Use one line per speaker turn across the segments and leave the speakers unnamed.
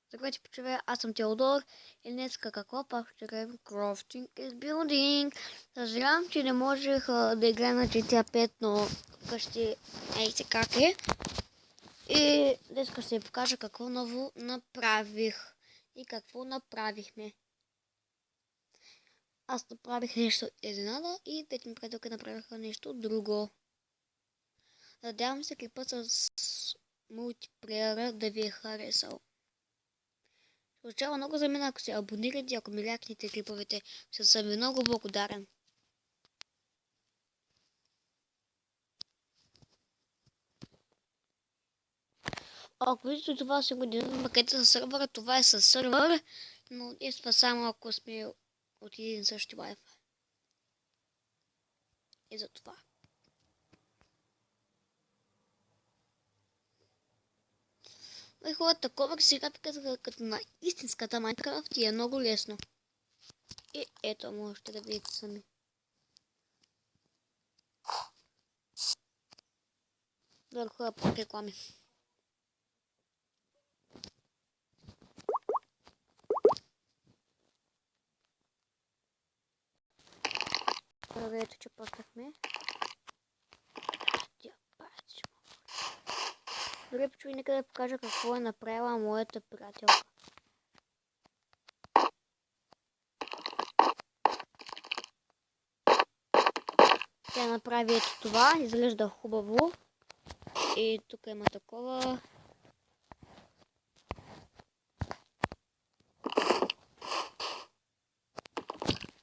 Здравейте, почиве, аз съм Теодор и днес какво пак ще играем Crafting is Building. Съжалявам, че не можех да играя на GTA 5, но вкъщи ей се как е. И днес ще ви покажа какво ново направих и какво направихме. Аз направих нещо изненада и двете ми приятелки направиха нещо друго. Надявам се клипът с мултиплеера да ви е харесал. Звучава много за мен, ако се абонирате, ако ми лякнете клиповете, ще съм ви много благодарен. Ако виждате това си година пакета с сървъра, това е със сървър, но действа само ако сме от един същи Wi-Fi. И за това. Хората, такова си играта като на истинската Майнкрафт и е много лесно. И ето, можете да видите сами. Върху е пак реклами. Ето, че постахме. Добре, почуй, нека да покажа какво е направила моята приятелка. Тя направи ето това, изглежда хубаво. И тук има такова.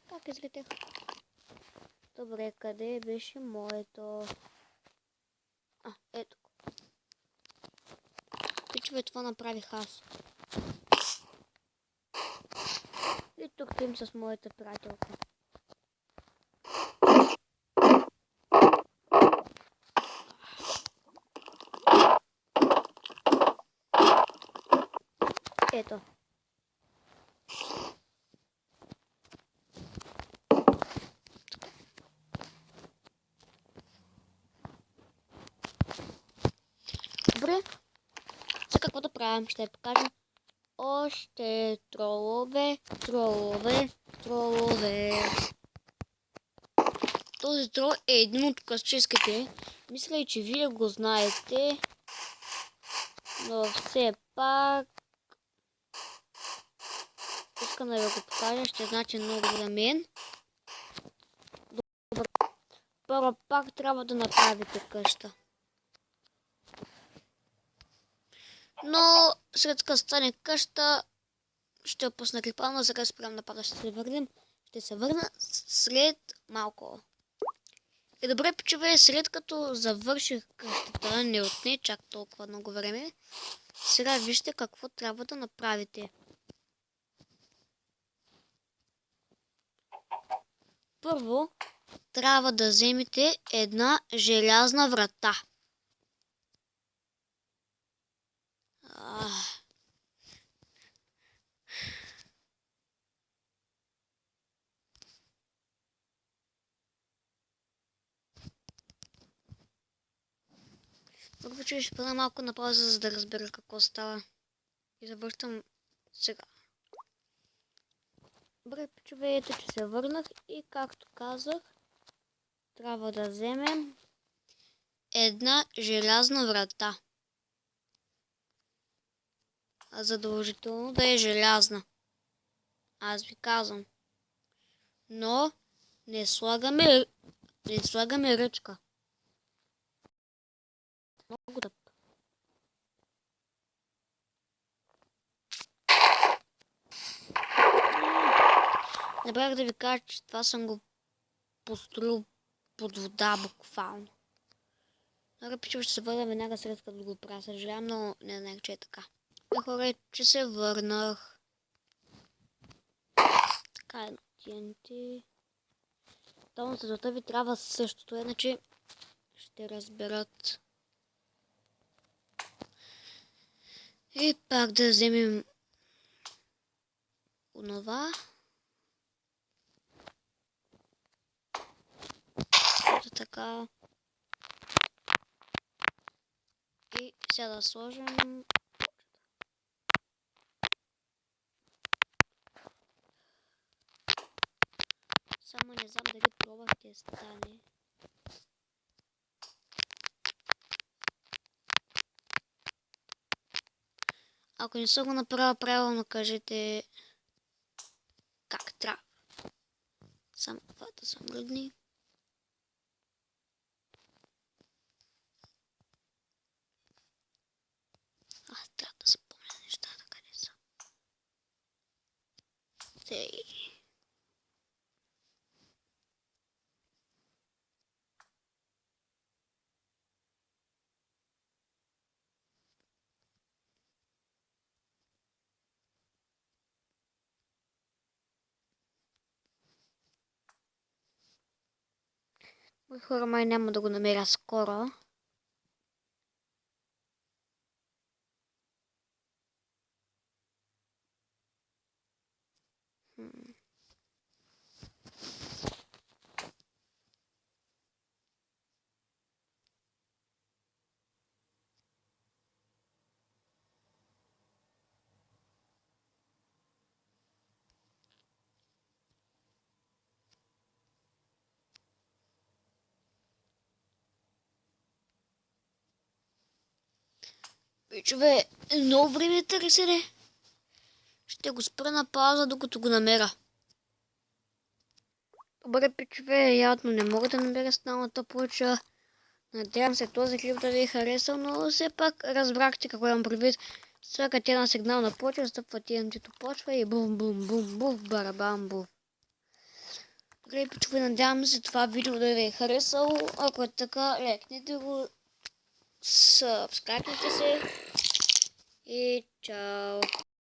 Как излетях? Добре, къде беше моето? Ето. Пичове, това направих аз. И тук им с моята приятелка. Ето. Добре. За какво да правим? Ще покажем още тролове. Този трол е един от класическите. Мисля, че вие го знаете. Но все пак искам да ви го покажа. Ще значи много за мен. Добре. Първо пак трябва да направите къща. Но след като стане къща, ще опусна клипа, но сега спрям напада, ще се върнем. Ще се върна след малко. И добре, пичове, след като завърших къщата, не отне чак толкова много време. Сега вижте какво трябва да направите. Първо, трябва да вземете една желязна врата. Първо, че ще спра малко на пауза, за да разбера какво става. И завършвам сега. Добре, пичове, ето че се върнах и както казах, трябва да вземем една желязна врата. Задължително да е желязна. Аз ви казвам. Но не слагаме ръчка. Много тъп. Не бях да ви кажа, че това съм го построил под вода буквално. Добре, пичове, ще се върна веднага след като го правя. Съжалявам, но не знаех, че е така. Хора, че се върнах. Така е на TNT. Тому за това ви трябва същото, иначе ще разберат. И пак да вземем онова. Ето така. И сега да сложим. само не знам дали това ще стане. Ако не съм го направил правилно, кажете как трябва. Само двата са мръдни. Трябва да запомня нещата, къде са. Тей. Хора, май няма да го намеря скоро. Пичове, много време търсене. Ще го спра на пауза, докато го намеря. Добре, пичове, явно не мога да намеря сигналната плоча. Надявам се този клип да ви е харесал, но все пак разбрахте какво имам предвид. Слагате една сигнална плоча, стъпва TNT-то почва и бум бум бум був, барабам був. Добре, пичове, надявам се това видео да ви е харесало. Ако е така, лайкнете го, сабскрайбнете се и чао!